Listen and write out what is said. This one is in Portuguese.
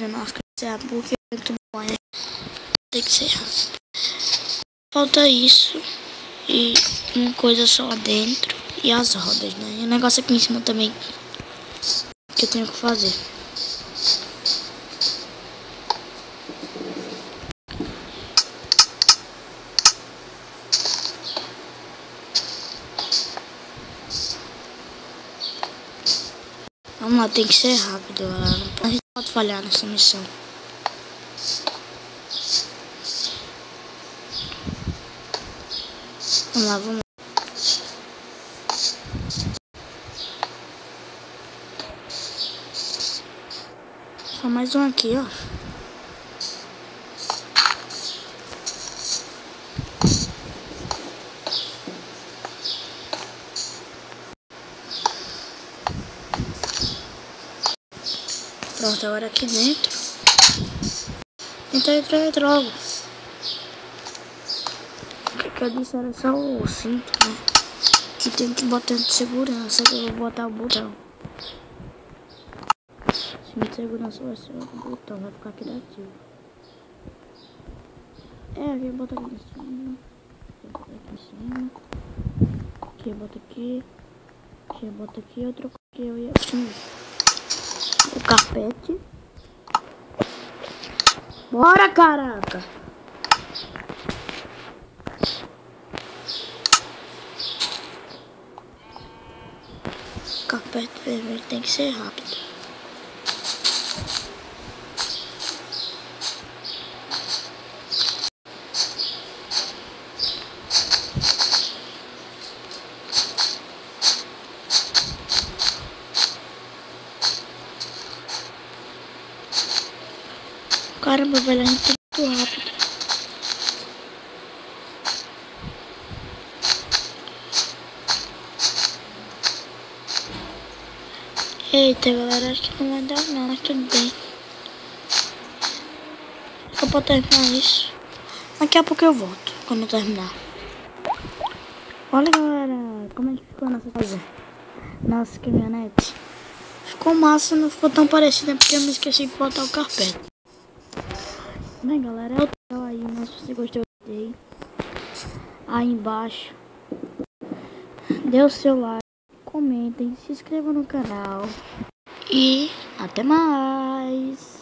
rápido, nossa, porque é muito bom, né? Tem que ser rápido. Falta isso e uma coisa só lá dentro e as rodas, né? E o negócio aqui em cima também que eu tenho que fazer. Vamos lá, tem que ser rápido, galera. A gente pode falhar nessa missão. Vamos lá, vamos lá. Só mais um aqui, ó. Pronto, agora aqui dentro. Entra logo. O que eu disse era só o cinto, né? Que tem que botar de segurança, que eu vou botar o botão. Cinto de segurança vai ser o botão, vai ficar aqui ativo. Aqui bota aqui em cima. Bota aqui em cima. Aqui bota aqui. Aqui bota aqui, outro que eu ia o carpete. Bora, caraca! O carpete vermelho tem que ser rápido. Caramba, velho, a gente tá muito rápido. Eita, galera, acho que não vai dar não, mas tudo bem. Só pra terminar isso. Daqui a pouco eu volto, quando eu terminar. Olha, galera, como é que ficou a nossa casa. Nossa caminhonete. Ficou massa, não ficou tão parecida porque eu me esqueci de botar o carpete. Bem, galera, é o tutorial aí, né? Se você gostou, aí embaixo, dê o seu like, comentem, se inscrevam no canal e até mais!